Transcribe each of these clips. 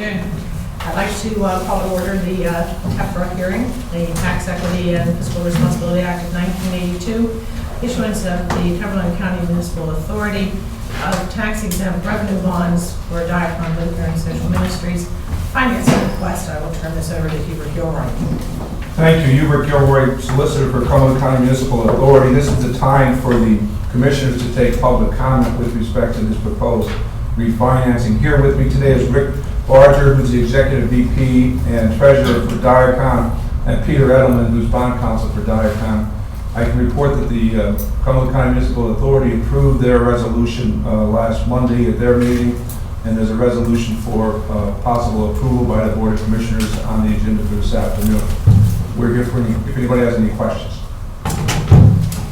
afternoon. I'd like to call to order the TEFRA hearing, the Tax Equity and Fiscal Responsibility Act of 1982, issuance of the Cumberland County Municipal Authority of tax-exempt revenue bonds for Diacon Lutheran Social Ministries. Financing request. I will turn this over to Hubert Gilroy. Thank you. Hubert Gilroy, Solicitor for Cumberland County Municipal Authority. This is the time for the commissioners to take public comment with respect to this proposed refinancing. Here with me today is Rick Barger, who's the Executive VP and Treasurer for Diacon, and Peter Edelman, who's Bond Counsel for Diacon. I can report that the Cumberland County Municipal Authority approved their resolution last Monday at their meeting, and there's a resolution for possible approval by the Board of Commissioners on the agenda for this afternoon. We're here for if anybody has any questions.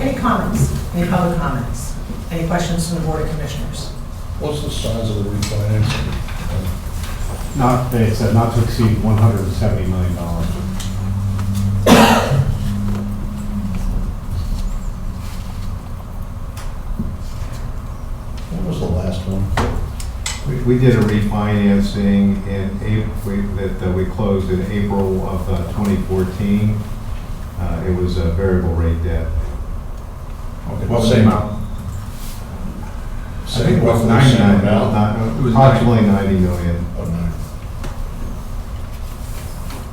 Any comments? Any public comments? Any questions from the Board of Commissioners? What's the size of the refinancing? They said not to exceed $170 million. What was the last one? We did a refinancing in April that we closed in April of 2014. It was a variable rate debt. Okay. What was the amount? I think it was 99 It was approximately $90 million. Oh, no.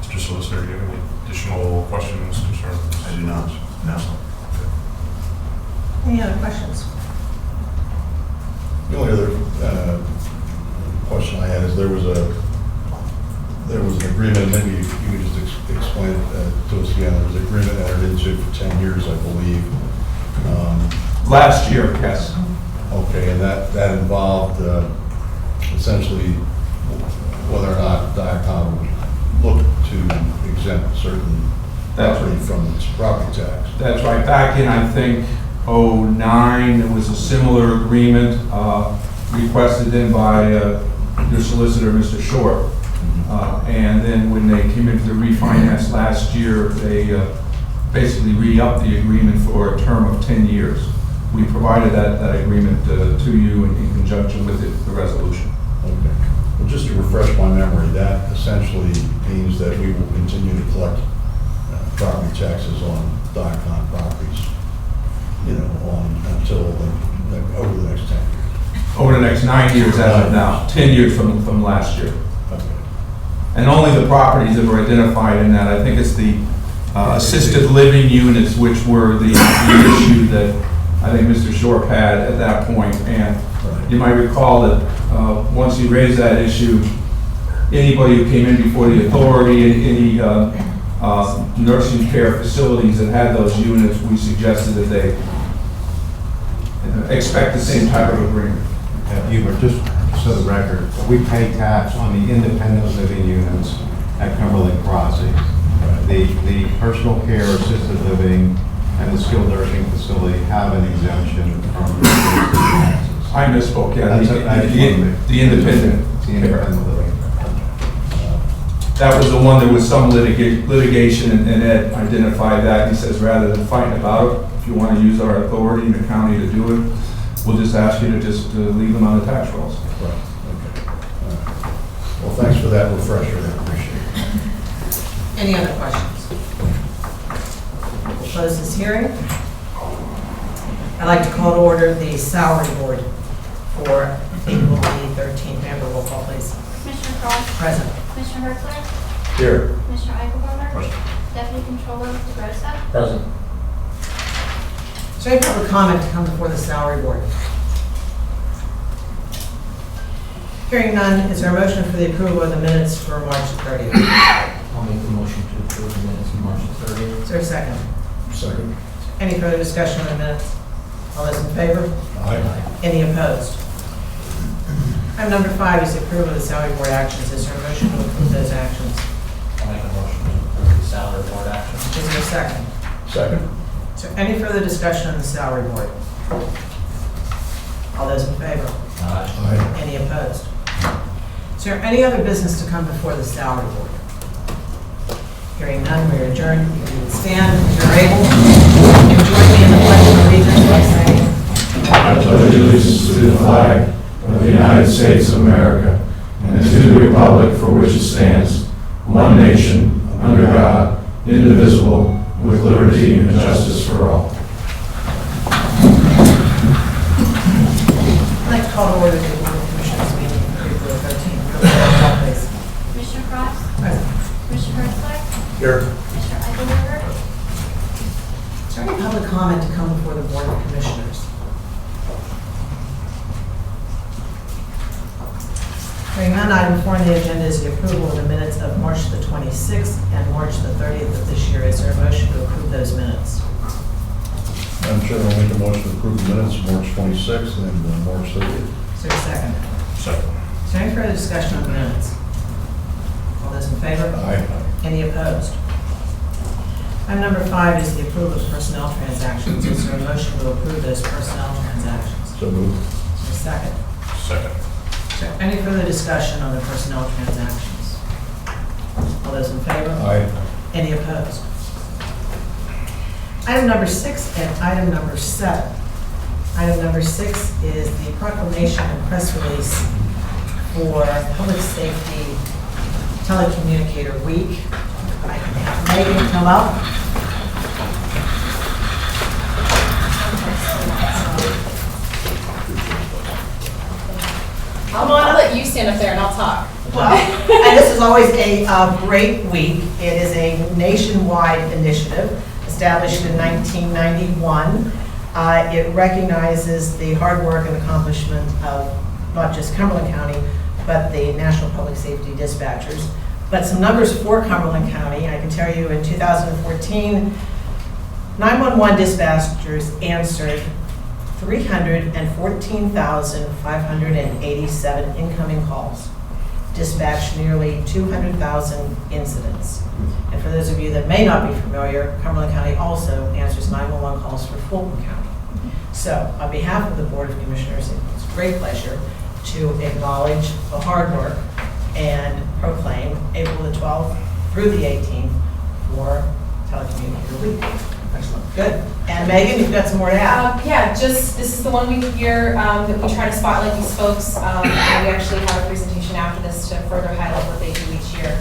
Mr. Solicitor, do you have any additional questions, concerns? I do not. No. Any other questions? The only other question I had is there was an agreement, maybe you could just explain it to us again. There was an agreement entered into for 10 years, I believe. Last year, yes. Okay, and that involved essentially whether or not Diacon would look to exempt certain That's property right. from its property tax. That's right. Back in, I think, '09, there was a similar agreement requested in by your solicitor, Mr. Short. And then when they came into the refinance last year, they basically re-upped the agreement for a term of 10 years. We provided that agreement to you in conjunction with the resolution. Okay. Well, just to refresh my memory, that essentially means that we will continue to collect property taxes on Diacon properties, until over the next 10 years. Over the next 9 years as of now, 10 years from last year. Okay. And only the properties that were identified in that, I think it's the assisted living units, which were the issue that I think Mr. Short had at that point. And you might recall that once he raised that issue, anybody who came in before the authority, any nursing care facilities that had those units, we suggested that they expect the same type of agreement. Hubert, just so the record, we pay tax on the independent living units at Cumberland Crossing. The personal care, assisted living, and the skilled nursing facility have an exemption from taxes. I misspoke, yeah, the independent. The independent living. That was the one, there was some litigation, and Ed identified that. He says, rather than fighting about it, if you want to use our authority in the county to do it, we'll just ask you to just leave them on the tax rolls. Right, okay. All right. Well, thanks for that refresher, I appreciate it. Any other questions? We'll close this hearing. I'd like to call to order the salary board for April the 13th. Member, roll call, please. Commissioner Cross? Present. Commissioner Hertzler? Here. Commissioner Eichelberger? Present. Deputy Controller DeGrosa? Present. Is there any public comment to come before the salary board? Hearing none, is there a motion for the approval of the minutes for March 30th? I'll make the motion to approve the minutes from March 30th. Is there a second? Second. Any further discussion on the minutes? All those in favor? Aye. Any opposed? Item number 5 is the approval of the salary board actions. Is there a motion to approve those actions? I'll make a motion to approve the salary board action. Is there a second? Second. Is there any further discussion on the salary board? All those in favor? Aye. Aye. Any opposed? Is there any other business to come before the salary board? Hearing none, we are adjourned. You can stand if you're able. You join me in the pledge of allegiance by saying, I pledge allegiance to the flag of the United States of America and and to the republic for which it stands, one nation, under God, indivisible, with liberty and justice for all. I'd like to call to order the Board of Commissioners meeting for April 13th. Roll please. Commissioner Cross? Present. Commissioner Herzler? Here. Commissioner Eichelberger? Is there any public comment to come before the Board of Commissioners? Hearing none, item 4 on the agenda is the approval of the minutes of March the 26th and March the 30th of this year. Is there a motion to approve those minutes? Madam Chair, I'll make a motion to approve the minutes of March 26th and March 30th. Is there a second? Second. Is there any further discussion on the minutes? All those in favor? Aye. Any opposed? Item number 5 is the approval of personnel transactions. Is there a motion to approve those personnel transactions? So moved. Is there a second? Second. Is there any further discussion on the personnel transactions? All those in favor? Aye. Any opposed? Item number 6 and item number 7. Item number 6 is the proclamation and press release for Public Safety Telecommunicator Week. I can have Megan come up. I'll let you stand up there and I'll talk. Well, and this is always a great week. It is a nationwide initiative established in 1991. It recognizes the hard work and accomplishment of not just Cumberland County, but the National Public Safety Dispatchers. But some numbers for Cumberland County. I can tell you in 2014, 911 dispatchers answered 314,587 incoming calls, dispatched nearly 200,000 incidents. And for those of you that may not be familiar, Cumberland County also answers 911 calls for Fulton County. So on behalf of the Board of Commissioners, it's a great pleasure to acknowledge the hard work and proclaim April the 12th through the 18th for Telecommunicator Week. Excellent. Good. And Megan, you've got some more to add. Yeah, just, this is the one week a year that we try to spotlight these folks. And we actually have a presentation after this to further highlight what they do each year.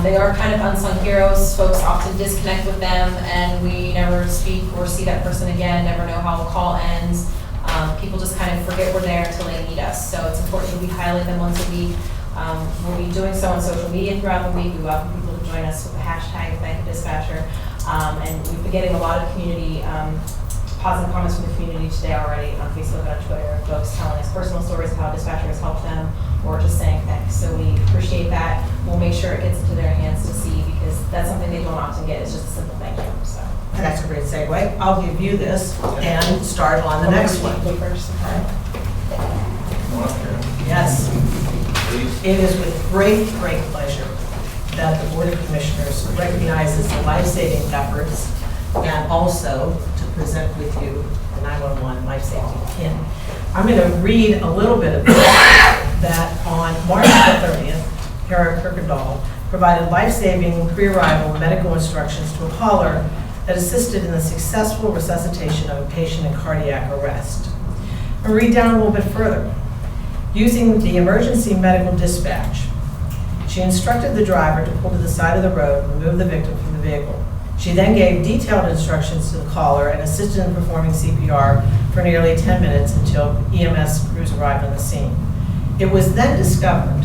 They are kind of unsung heroes. Folks often disconnect with them and we never speak or see that person again, never know how a call ends. People just kind of forget we're there until they need us. So it's important that we highlight them once a week. We'll be doing so on social media throughout the week. We welcome people to join us with the hashtag #ThankDispatcher. And we've been getting a lot of community, positive comments from the community today already on Facebook and on Twitter. Folks telling us personal stories of how dispatcher has helped them or just saying thanks. So we appreciate that. We'll make sure it gets into their hands to see because that's something they don't often get. It's just a simple thank you. So. That's a great segue. I'll give you this and start on the next one. First. Yes. It is with great, great pleasure that the Board of Commissioners recognizes the life-saving efforts and also to present with you the 911 Life Safety Pin. I'm going to read a little bit of this, that on March the 30th, Kara Kirkendall provided life-saving pre-arrival medical instructions to a caller that assisted in the successful resuscitation of a patient in cardiac arrest. I'll read down a little bit further. Using the emergency medical dispatch, she instructed the driver to pull to the side of the road and remove the victim from the vehicle. She then gave detailed instructions to the caller and assisted in performing CPR for nearly 10 minutes until EMS crews arrived on the scene. It was then discovered,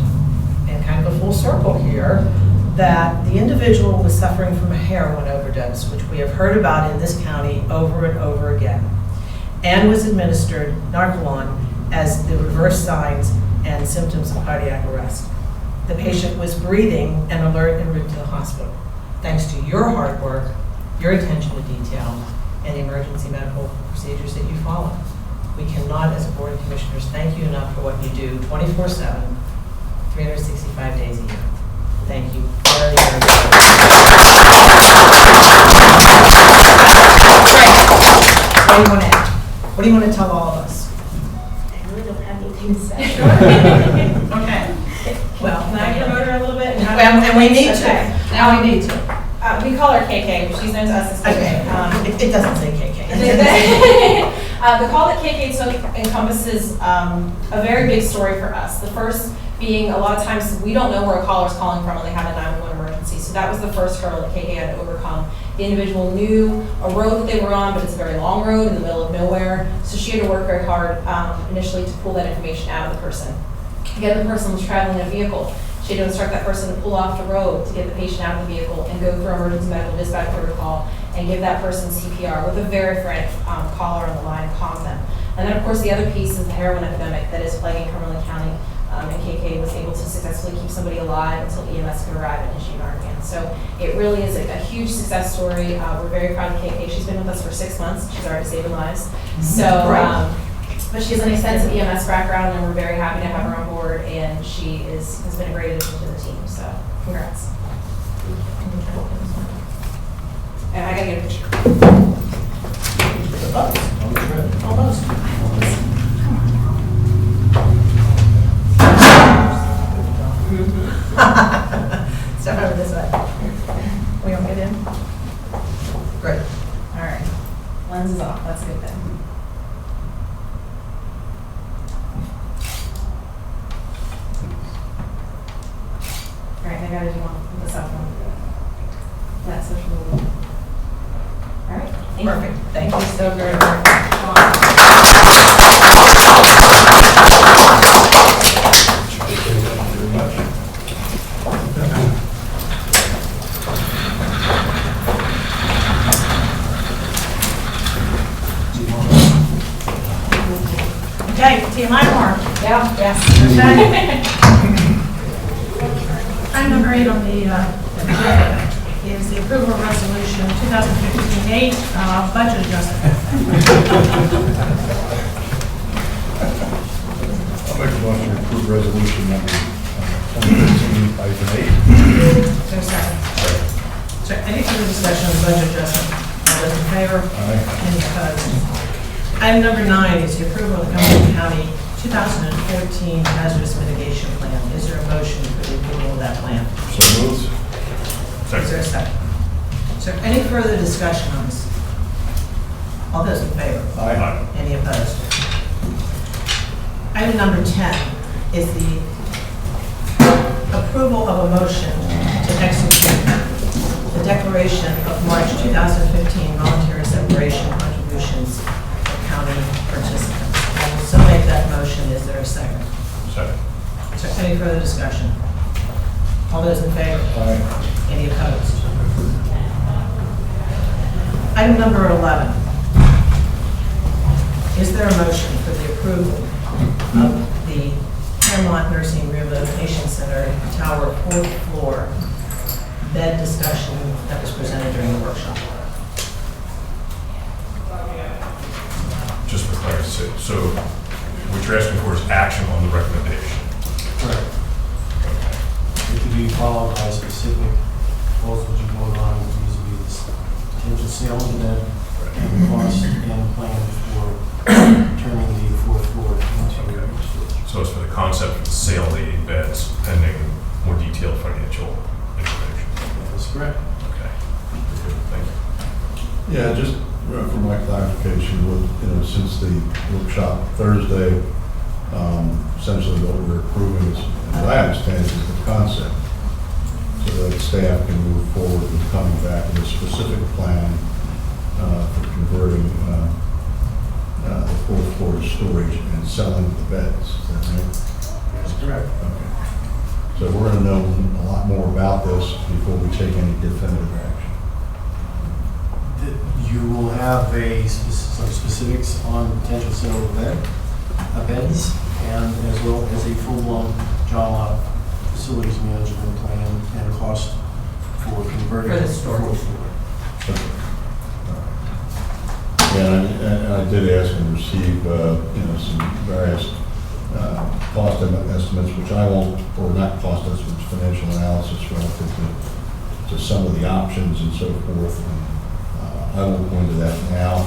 and kind of a full circle here, that the individual was suffering from a heroin overdose, which we have heard about in this county over and over again, and was administered Narcolepsy as the reverse signs and symptoms of cardiac arrest. The patient was breathing and alert en route to the hospital. Thanks to your hard work, your attention to detail, and the emergency medical procedures that you follow. We cannot, as a Board of Commissioners, thank you enough for what you do 24/7, 365 days a year. Thank you very, very much. What do you want to add? What do you want to tell all of us? I really don't have anything to say. Okay. Well, Can I promote her a little bit? and we need to. Okay. Now we need to. We call her KK, but she's known to us as KK. Okay. It doesn't say KK. The call that KK took encompasses a very big story for us. The first being, a lot of times we don't know where a caller is calling from when they have a 911 emergency. So that was the first hurdle that KK had to overcome. The individual knew a road that they were on, but it's a very long road in the middle of nowhere. So she had to work very hard initially to pull that information out of the person. Again, the person was traveling in a vehicle. She had to instruct that person to pull off the road to get the patient out of the vehicle and go through emergency medical dispatch protocol and give that person CPR with a very frantic caller on the line and calm them. And then, of course, the other piece is the heroin epidemic that is plaguing Cumberland County. And KK was able to successfully keep somebody alive until EMS could arrive and issue Narcan. So it really is a huge success story. We're very proud of KK. She's been with us for 6 months. She's already saving lives. So, but she has an extensive EMS background, and we're very happy to have her on board. And she has been a great addition to the team. So, congrats. And I gotta get a picture. Almost. Step over this way. We don't get in? Great. All right. Lens is off. That's a good thing. All right, I got it. You want the cell phone? That's social media. All right. Perfect. Thank you so very much. Okay, TMI more. Yeah, yes. Item number 8 on the agenda is the approval of resolution 2015-8, budget adjustment. I'll make a motion to approve resolution number 2015, item 8. Is there a second? So any further discussion on the budget adjustment? All those in favor? Aye. Any opposed? Item number 9 is the approval of the Cumberland County 2014 hazardous mitigation plan. Is there a motion for the approval of that plan? So moved. Is there a second? Is there any further discussion on this? All those in favor? Aye. Any opposed? Item number 10 is the approval of a motion to execute the declaration of March 2015 voluntary separation contributions for county participants. I will so make that motion. Is there a second? Second. Is there any further discussion? All those in favor? Aye. Any opposed? Item number 11. Is there a motion for the approval of the Fairmont Nursing Rehabilitation Center Tower 4th floor bed discussion that was presented during the workshop? Just for clarity, so what you're asking for is action on the recommendation. Correct. It could be followed by specific proposals you vote on, vis-a-vis the potential sale of the bed, and cost and plan for turning the 4th floor into storage. So it's for the concept of the sale of the 8 beds pending more detailed financial information. That is correct. Okay. Good. Thank you. Yeah, just for my clarification, since the workshop Thursday, essentially what we're approving is, as I understand it, is the concept. So that staff can move forward with coming back with a specific plan for converting the 4th floor to storage and selling the beds. Is that right? That's correct. Okay. So we're going to know a lot more about this before we take any definitive action. You will have some specifics on potential sale of beds, and as well as a full-blown job lot facilities management plan and cost for converting For the the storage. 4th floor. Yeah, and I did ask and receive, some various cost estimates, which I won't, or not cost estimates, financial analysis relative to some of the options and so forth. And, I won't go into that now,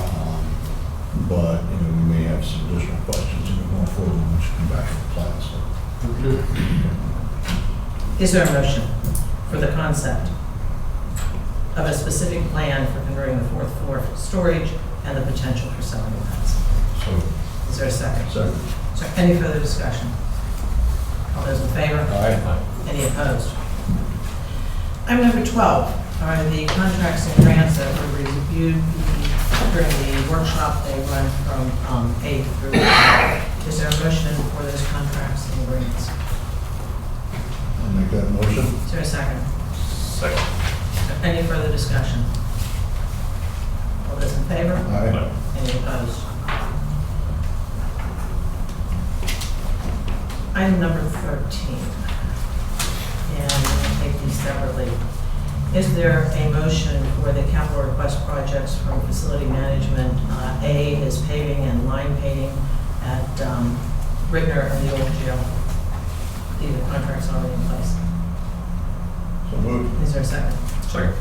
but, we may have some additional questions going forward when we should come back to the plan. So, Is there a motion for the concept of a specific plan for converting the 4th floor for storage and the potential for selling the beds? So, Is there a second? second. Is there any further discussion? All those in favor? Aye. Any opposed? Item number 12 are the contracts and grants that were reviewed during the workshop. They run from A through E. Is there a motion for those contracts and grants? I'll make that motion. Is there a second? Second. Any further discussion? All those in favor? Aye. Any opposed? Item number 13, and we're going to take these separately. Is there a motion for the capital request projects from facility management? A is paving and line painting at Rittner and the old jail. These are contracts already in place. So moved. Is there a second? Second.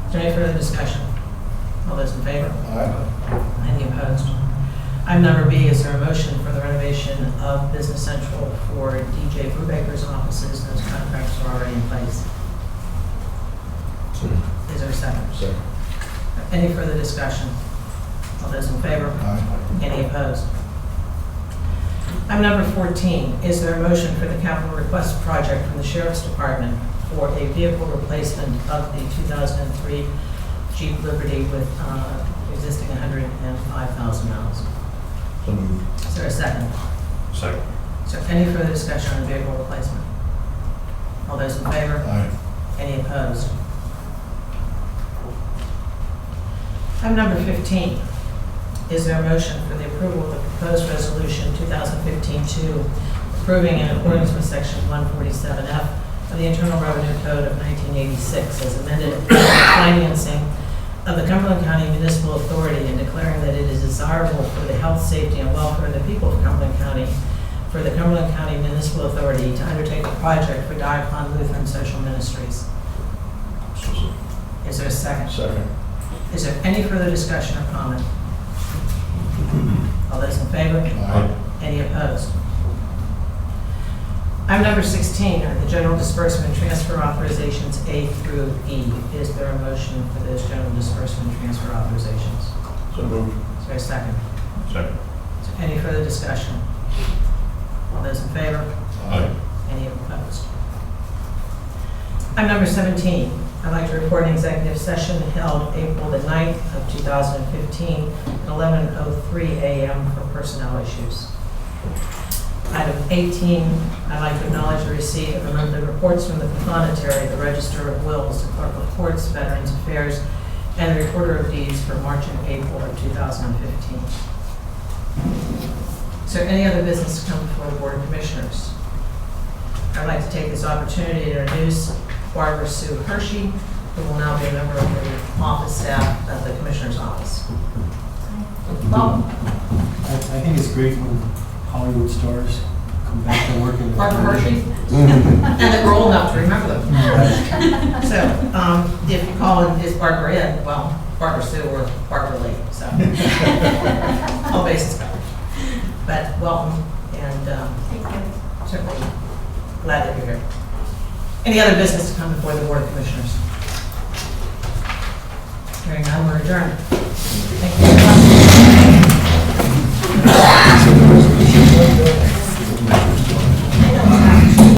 Is there any further discussion? All those in favor? Aye. Any opposed? Item number B, is there a motion for the renovation of Business Central for DJ Brubaker's offices? Those contracts are already in place. Is there a second? Second. Any further discussion? All those in favor? Aye. Any opposed? Item number 14, is there a motion for the capital request project from the Sheriff's Department for a vehicle replacement of the 2003 Jeep Liberty with existing 105,000 miles? So moved. Is there a second? Second. Is there any further discussion on the vehicle replacement? All those in favor? Aye. Any opposed? Item number 15, is there a motion for the approval of the proposed resolution 2015-2 approving in accordance with section 147F of the Internal Revenue Code of 1986 as amended financing of the Cumberland County Municipal Authority and declaring that it is desirable for the health, safety, and welfare of the people of Cumberland County for the Cumberland County Municipal Authority to undertake a project for Diakon Lutheran Social Ministries. Is there a second? Second. Is there any further discussion or comment? All those in favor? Aye. Any opposed? Item number 16 are the general disbursement transfer authorizations A through E. Is there a motion for those general disbursement transfer authorizations? So moved. Is there a second? Second. Is there any further discussion? All those in favor? Aye. Any opposed? Item number 17, I'd like to report an executive session held April the 9th of 2015 at 11:03 a.m. for personnel issues. Item 18, I'd like to acknowledge the receipt of the monthly reports from the Pathonetary, the Register of Wills, the Clerk of Courts, Veterans Affairs, and the Recorder of Deeds for March and April of 2015. Is there any other business to come before the Board of Commissioners? I'd like to take this opportunity to introduce Barbara Sue Hershey, who will now be a member of the office staff of the Commissioner's Office. Welcome. I think it's great when Hollywood stars come back to work in the... Barbara Hershey? And that we're old enough to remember them. So, if you call it, is Barbara in, well, Barbara Sue or Barbara Lee, so. All bases covered. But welcome, and Thank you. certainly glad that you're here. Any other business to come before the Board of Commissioners? Hearing none, we're adjourned. Thank you.